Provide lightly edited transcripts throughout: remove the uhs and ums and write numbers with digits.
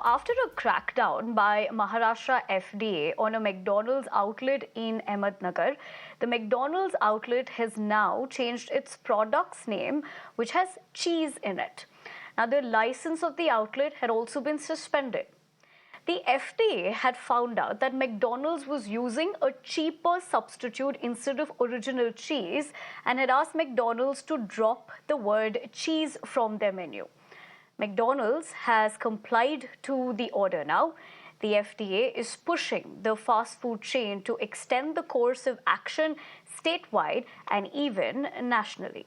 After a crackdown by Maharashtra FDA on a McDonald's outlet in Ahmednagar, the McDonald's outlet has now changed its product's name, which has cheese in it. Now, the license of the outlet had also been suspended. The FDA had found out that McDonald's was using a cheaper substitute instead of original cheese and had asked McDonald's to drop the word cheese from their menu. McDonald's has complied to the order now. The FDA is pushing the fast food chain to extend the course of action statewide and even nationally.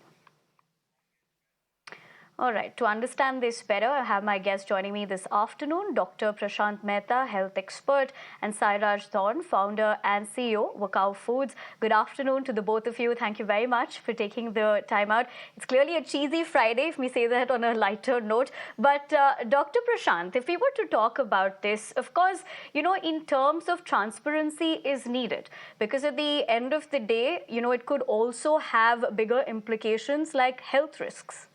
All right, to understand this better, I have my guest joining me this afternoon, Dr. Prashant Mehta, health expert, and Sairaj Thorn, founder and CEO, Wakao Foods. Good afternoon to the both of you. Thank you very much for taking the time out. It's clearly a cheesy Friday, if we say that on a lighter note. But Dr. Prashant, if we were to talk about this, of course, in terms of transparency is needed, because at the end of the day, it could also have bigger implications like health risks.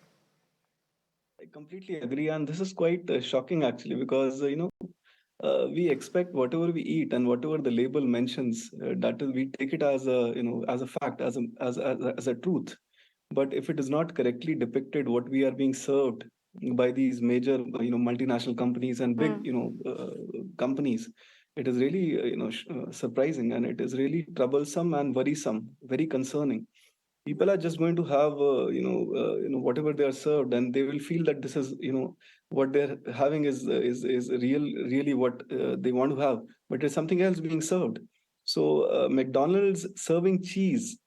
I completely agree, and this is quite shocking actually because we expect whatever we eat and whatever the label mentions, that is, we take it as a as a fact, as a truth. But if it is not correctly depicted, what we are being served by these major multinational companies and big companies, it is really surprising, and it is really troublesome and worrisome, very concerning. People are just going to have whatever they are served, and they will feel that this is what they're having is really what they want to have, but there's something else being served. So McDonald's serving cheese,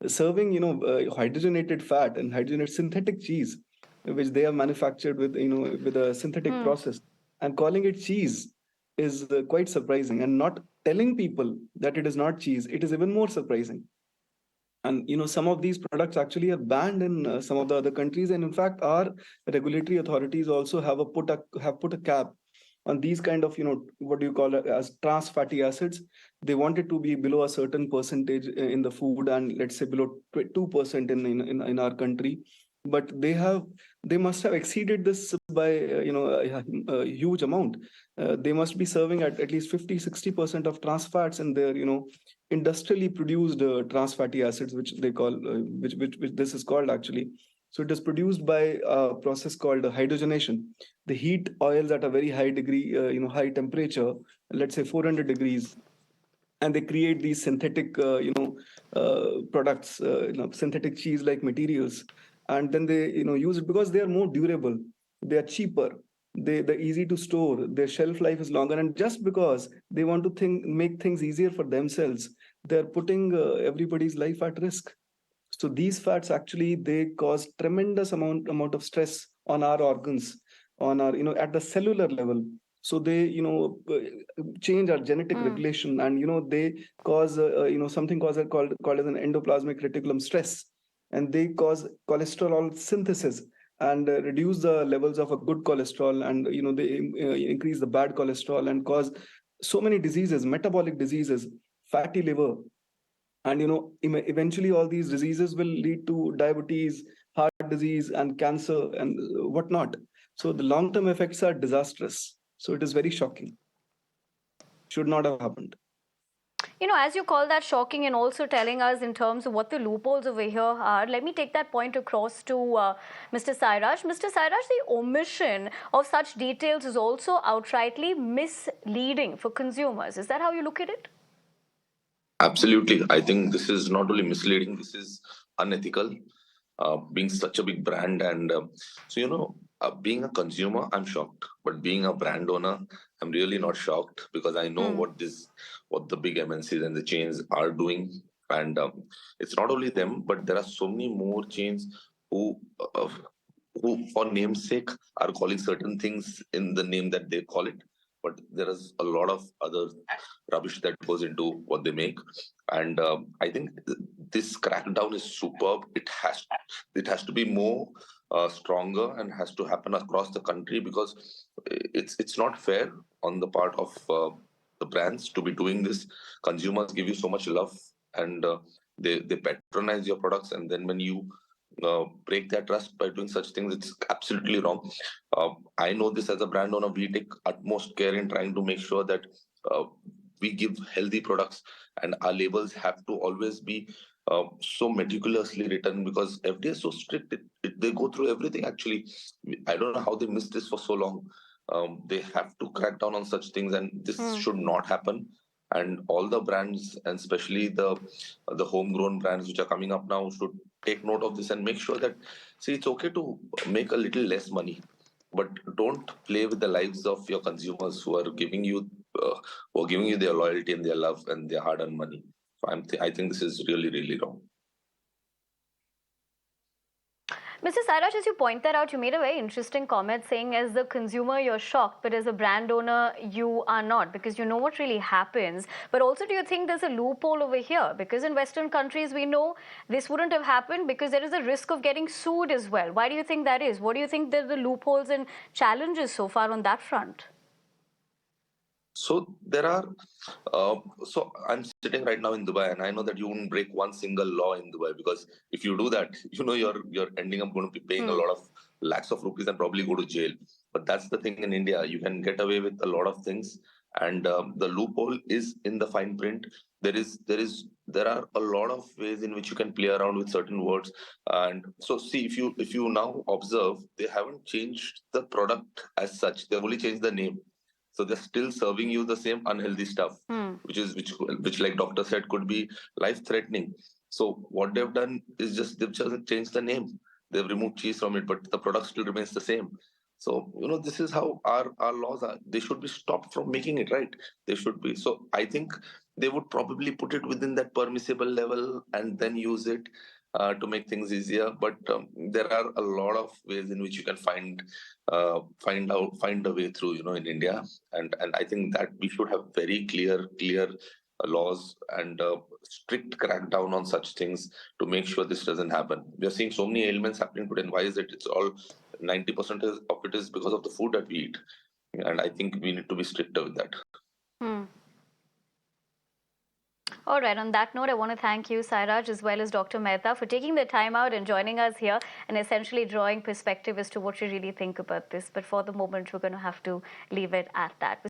serving hydrogenated fat and hydrogenated synthetic cheese, which they have manufactured with with a synthetic process, and calling it cheese is quite surprising, and not telling people that it is not cheese, it is even more surprising. And some of these products actually are banned in some of the other countries, and in fact our regulatory authorities also have put a cap on these kind of what do you call it as trans fatty acids. They want it to be below a certain percentage in the food, and let's say below 2% in our country. But they must have exceeded this by a huge amount. They must be serving at least 50-60% of trans fats in their industrially produced trans fatty acids, which they call which this is called actually. So it is produced by a process called hydrogenation. They heat oils at a very high degree, high temperature, let's say 400 degrees, and they create these synthetic products, synthetic cheese like materials. And then they use it because they are more durable, they are cheaper, they're easy to store, their shelf life is longer, and just because they want to make things easier for themselves, they're putting everybody's life at risk. So these fats actually, they cause tremendous amount of stress on our organs, on our at the cellular level. So they change our genetic regulation, and they cause something called as an endoplasmic reticulum stress, and they cause cholesterol synthesis and reduce the levels of a good cholesterol, and they increase the bad cholesterol and cause so many diseases, metabolic diseases, fatty liver. And eventually all these diseases will lead to diabetes, heart disease, and cancer, and whatnot. So the long term effects are disastrous. So it is very shocking. Should not have happened. As you call that shocking and also telling us in terms of what the loopholes over here are, let me take that point across to Mr. Sairaj. Mr. Sairaj, the omission of such details is also outrightly misleading for consumers. Is that how you look at it? Absolutely. I think this is not only misleading, this is unethical, being such a big brand. And being a consumer, I'm shocked. But being a brand owner, I'm really not shocked, because I know what the big MNCs and the chains are doing. And it's not only them, but there are so many more chains who, uh, who for namesake, are calling certain things in the name that they call it. But there is a lot of other rubbish that goes into what they make. And I think this crackdown is superb. It has to be more stronger, and has to happen across the country, because it's not fair on the part of the brands to be doing this. Consumers give you so much love, and they patronize your products, and then when you break their trust by doing such things. It's absolutely wrong. I know this as a brand owner. We take utmost care in trying to make sure that uh, we give healthy products, and our labels have to always be so meticulously written, because FDA is so strict. They go through everything. Actually, I don't know how they missed this for so long. They have to crack down on such things, and this should not happen. And all the brands, and especially the homegrown brands which are coming up now, should take note of this and make sure that, see, it's okay to make a little less money, but don't play with the lives of your consumers who are giving you their loyalty and their love and their hard-earned money. So I think this is really, really wrong. Mr. Sairaj, as you pointed out, you made a very interesting comment saying as the consumer, you're shocked, but as a brand owner, you are not, because you know what really happens. But also, do you think there's a loophole over here? Because in Western countries, we know this wouldn't have happened because there is a risk of getting sued as well. Why do you think that is? What do you think that the loopholes and challenges so far on that front? So there are, so I'm sitting right now in Dubai, and I know that you won't break one single law in Dubai, because if you do that, you're ending up going to be paying a lot of lakhs of rupees and probably go to jail. But that's the thing in India, you can get away with a lot of things, and the loophole is in the fine print. There are a lot of ways in which you can play around with certain words, and so see, if you now observe, they haven't changed the product as such; they've only changed the name. So they're still serving you the same unhealthy stuff, which like doctor said could be life threatening. So what they've done is they've just changed the name. They've removed cheese from it, but the product still remains the same. So this is how our laws are. They should be stopped from making it, right. They should be. So I think they would probably put it within that permissible level and then use it to make things easier. But there are a lot of ways in which you can find a way through, in India, and I think that we should have very clear laws and strict crackdown on such things to make sure this doesn't happen. We are seeing so many ailments happening today, and why is it? It's all 90% of it is because of the food that we eat, and I think we need to be stricter with that. All right, on that note, I want to thank you, Sairaj, as well as Dr. Mehta, for taking the time out and joining us here and essentially drawing perspective as to what you really think about this. But for the moment, we're going to have to leave it at that.